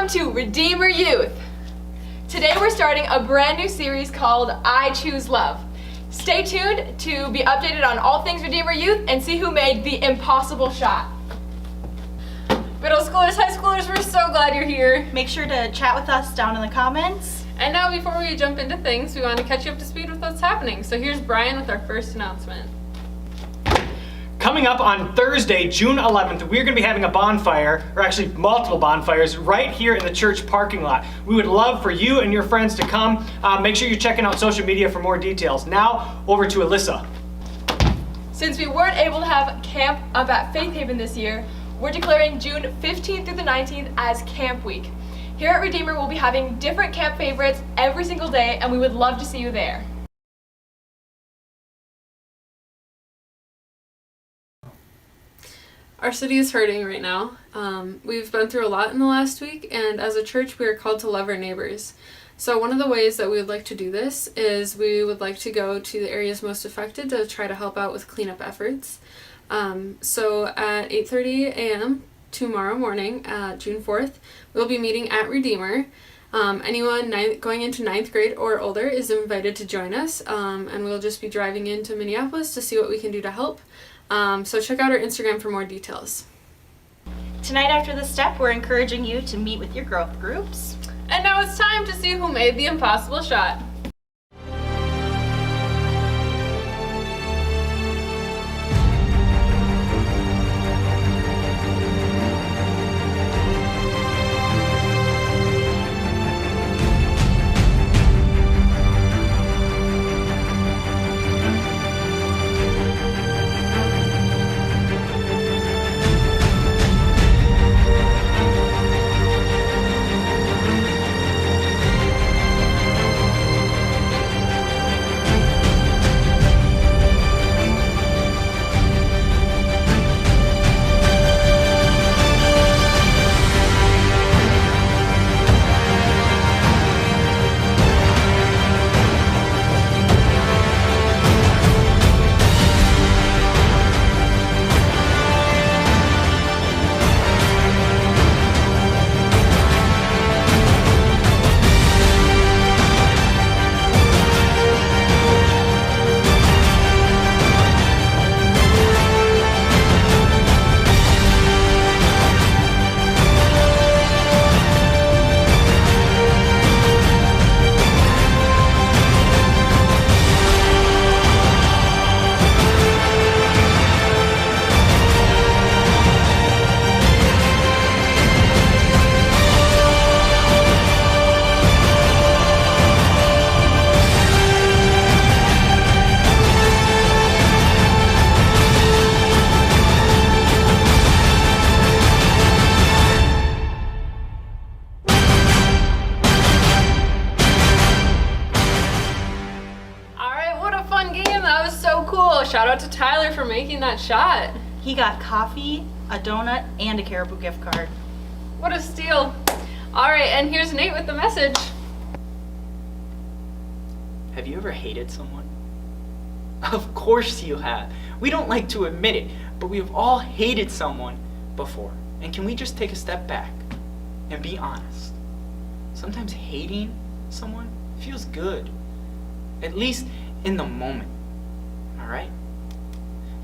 Welcome to Redeemer Youth. Today we're starting a brand new series called I Choose Love. Stay tuned to be updated on all things Redeemer Youth and see who made the impossible shot. Middle schoolers, high schoolers, we're so glad you're here. Make sure to chat with us down in the comments. And now before we jump into things, we want to catch you up to speed with what's happening. So here's Brian with our first announcement. Coming up on Thursday, June 11th, we're going to be having a bonfire, or actually multiple bonfires, right here in the church parking lot. We would love for you and your friends to come. Make sure you're checking out social media for more details. Now, over to Alyssa. Since we weren't able to have camp up at Faith Haven this year, we're declaring June 15th through the 19th as Camp Week. Here at Redeemer, we'll be having different camp favorites every single day, and we would love to see you there. Our city is hurting right now. We've been through a lot in the last week, and as a church, we are called to love our neighbors. So one of the ways that we would like to do this is we would like to go to the areas most affected to try to help out with cleanup efforts. So at 8:30 a.m. tomorrow morning, June 4th, we'll be meeting at Redeemer. Anyone going into 9th grade or older is invited to join us, and we'll just be driving into Minneapolis to see what we can do to help. So check out our Instagram for more details. Tonight after the step, we're encouraging you to meet with your growth groups. And now it's time to see who made the impossible shot. Shout out to Tyler for making that shot. He got coffee, a donut, and a Caribou gift card. What a steal. All right, and here's Nate with the message. Have you ever hated someone? Of course you have. We don't like to admit it, but we have all hated someone before. And can we just take a step back and be honest? Sometimes hating someone feels good, at least in the moment, all right?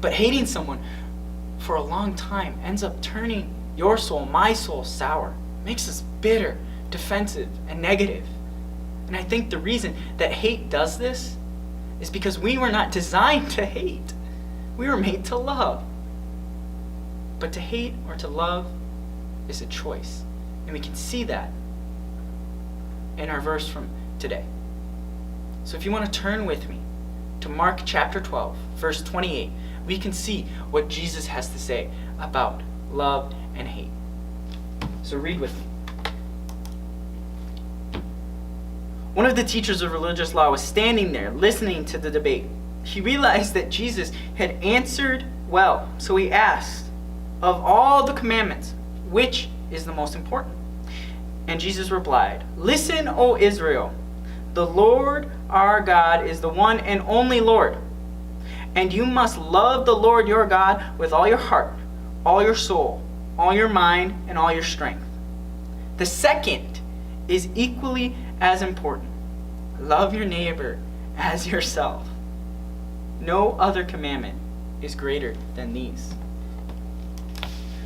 But hating someone for a long time ends up turning your soul, my soul, sour. Makes us bitter, defensive, and negative. And I think the reason that hate does this is because we were not designed to hate. We were made to love. But to hate or to love is a choice. And we can see that in our verse from today. So if you want to turn with me to Mark chapter 12, verse 28, we can see what Jesus has to say about love and hate. So read with me. One of the teachers of religious law was standing there listening to the debate. He realized that Jesus had answered well, so he asked, "Of all the commandments, which is the most important?" And Jesus replied, "Listen, O Israel, the Lord our God is the one and only Lord. And you must love the Lord your God with all your heart, all your soul, all your mind, and all your strength. The second is equally as important. Love your neighbor as yourself. No other commandment is greater than these.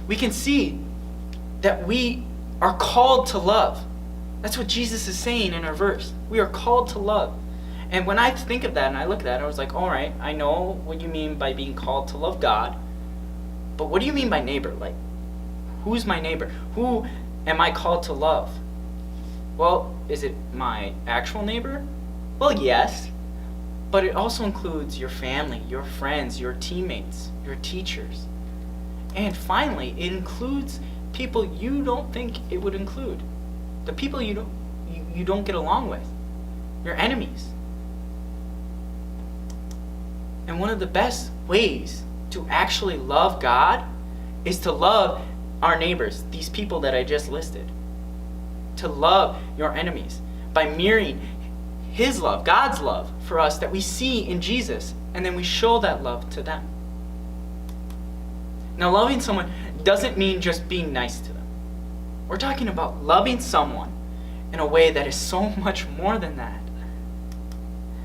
We can see that we are called to love. That's what Jesus is saying in our verse. We are called to love. And when I think of that and I look at that, I was like, all right, I know what you mean by being called to love God, but what do you mean by neighbor? Like, who's my neighbor? Who am I called to love? Well, is it my actual neighbor? Well, yes, but it also includes your family, your friends, your teammates, your teachers. And finally, it includes people you don't think it would include. The people you don't get along with. Your enemies. And one of the best ways to actually love God is to love our neighbors, these people that I just listed. To love your enemies by mirroring His love, God's love for us that we see in Jesus, and then we show that love to them. Now, loving someone doesn't mean just being nice to them. We're talking about loving someone in a way that is so much more than that.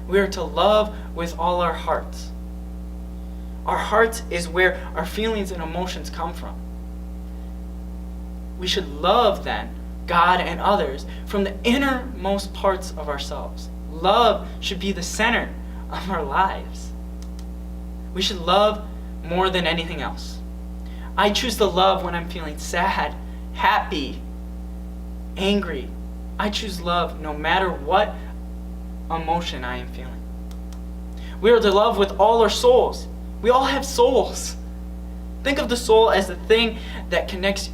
We are to love with all our hearts. Our hearts is where our feelings and emotions come from. We should love then God and others from the innermost parts of ourselves. Love should be the center of our lives. We should love more than anything else. I choose to love when I'm feeling sad, happy, angry. I choose love no matter what emotion I am feeling. We are to love with all our souls. We all have souls. Think of the soul as the thing that connects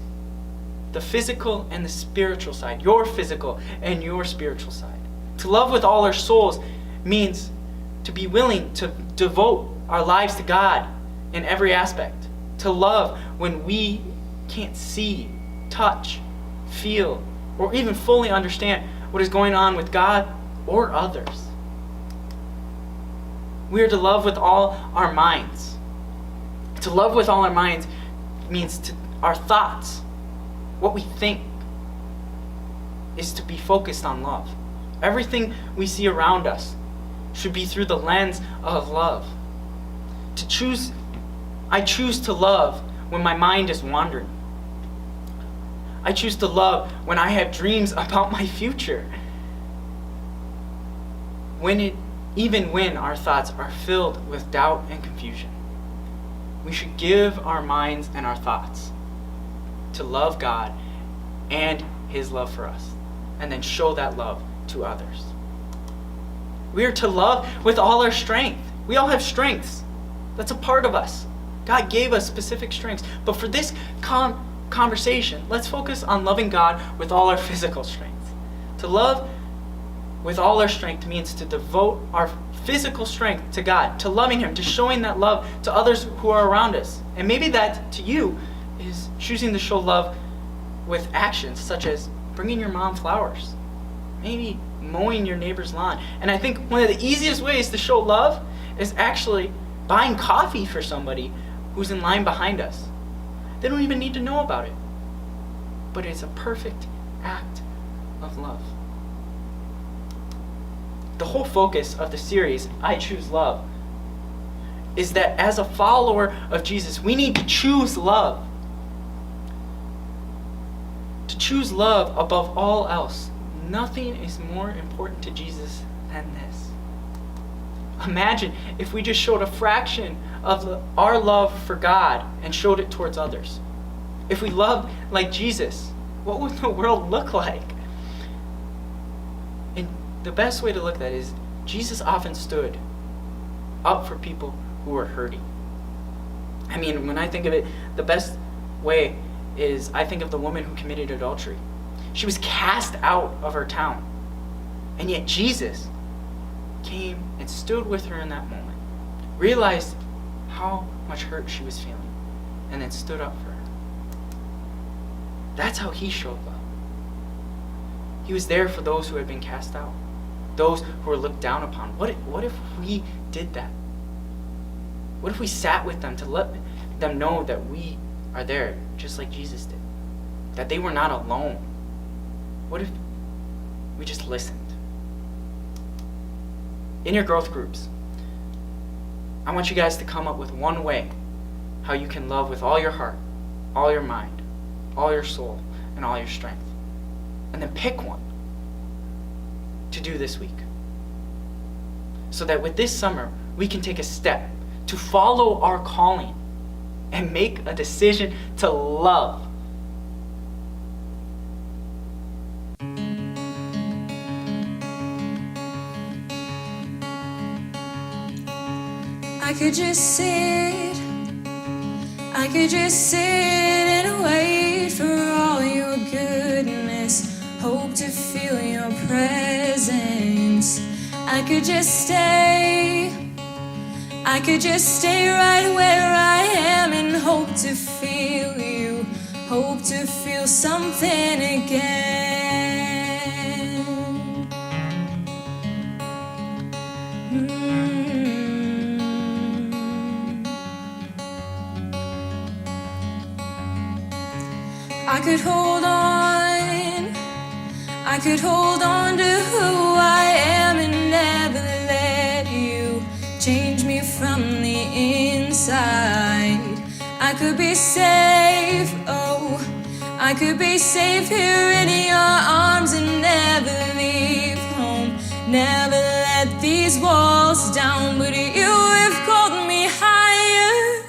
the physical and the spiritual side, your physical and your spiritual side. To love with all our souls means to be willing to devote our lives to God in every aspect. To love when we can't see, touch, feel, or even fully understand what is going on with God or others. We are to love with all our minds. To love with all our minds means our thoughts, what we think, is to be focused on love. Everything we see around us should be through the lens of love. I choose to love when my mind is wandering. I choose to love when I have dreams about my future. Even when our thoughts are filled with doubt and confusion. We should give our minds and our thoughts to love God and His love for us, and then show that love to others. We are to love with all our strength. We all have strengths. That's a part of us. God gave us specific strengths. But for this conversation, let's focus on loving God with all our physical strength. To love with all our strength means to devote our physical strength to God, to loving Him, to showing that love to others who are around us. And maybe that, to you, is choosing to show love with actions such as bringing your mom flowers, maybe mowing your neighbor's lawn. And I think one of the easiest ways to show love is actually buying coffee for somebody who's in line behind us. They don't even need to know about it. But it's a perfect act of love. The whole focus of the series, I Choose Love, is that as a follower of Jesus, we need to choose love. To choose love above all else. Nothing is more important to Jesus than this. Imagine if we just showed a fraction of our love for God and showed it towards others. If we loved like Jesus, what would the world look like? And the best way to look at that is Jesus often stood up for people who were hurting. I mean, when I think of it, the best way is I think of the woman who committed adultery. She was cast out of her town. And yet Jesus came and stood with her in that moment, realized how much hurt she was feeling, and then stood up for her. That's how He showed love. He was there for those who had been cast out, those who were looked down upon. What if we did that? What if we sat with them to let them know that we are there just like Jesus did? That they were not alone. What if we just listened? In your growth groups, I want you guys to come up with one way how you can love with all your heart, all your mind, all your soul, and all your strength. And then pick one to do this week. So that with this summer, we can take a step to follow our calling and make a decision to love. I could just sit and wait for all your goodness, hope to feel your presence. I could just stay right where I am and hope to feel you, hope to feel something again. I could hold on to who I am and never let you change me from the inside. I could be safe, oh, I could be safe here in your arms and never leave home, never let these walls down. But you have called me higher,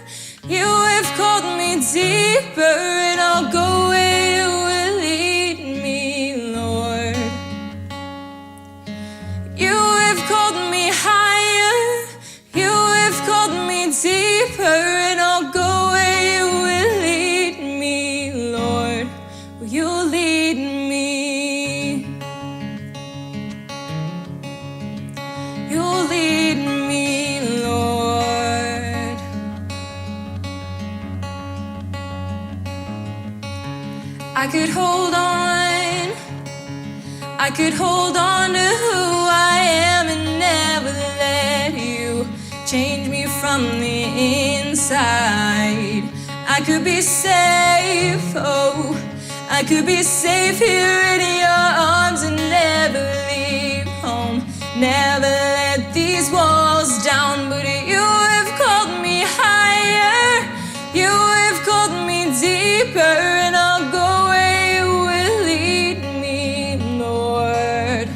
you have called me deeper, and I'll go where you will lead me, Lord. You have called me higher, you have called me deeper, and I'll go where you will lead me, Lord. Will you lead me? You'll lead me, Lord. I could hold on to who I am and never let you change me from the inside. I could be safe, oh, I could be safe here in your arms and never leave home, never let these walls down. But you have called me higher, you have called me deeper, and I'll go where you will lead me, Lord.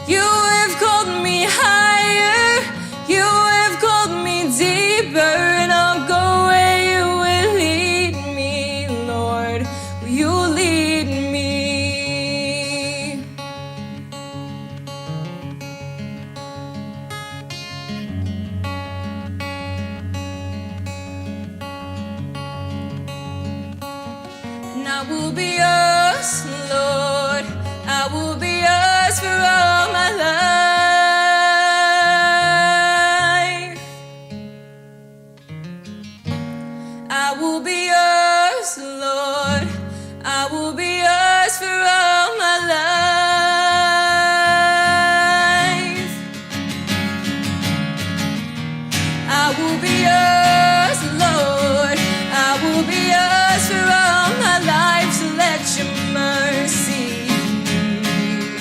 You have called me higher, you have called me deeper, and I'll go where you will lead me, Lord. Will you lead me? And I will be yours, Lord. I will be yours for all my life. I will be yours, Lord. I will be yours for all my life. I will be yours, Lord. I will be yours for all my life. So let your mercy lead.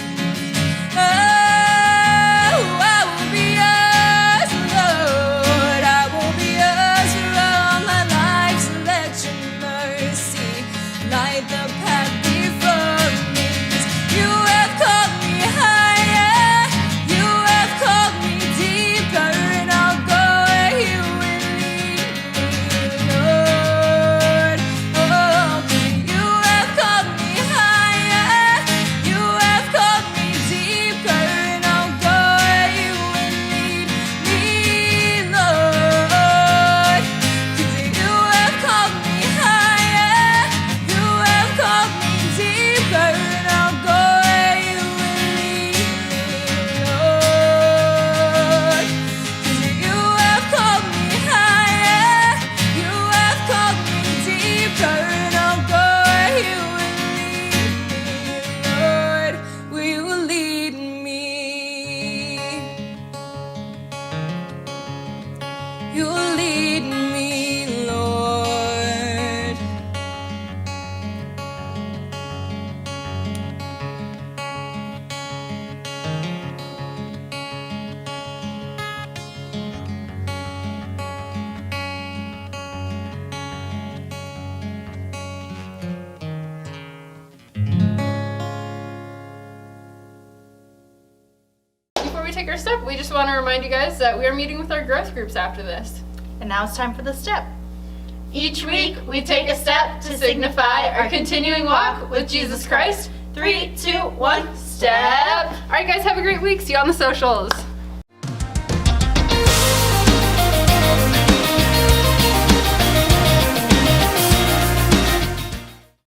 we take our step, we just want to remind you guys that we are meeting with our growth groups after this. And now it's time for the step. Each week, we take a step to signify our continuing walk with Jesus Christ. 3, 2, 1, step! All right, guys, have a great week. See you on the socials.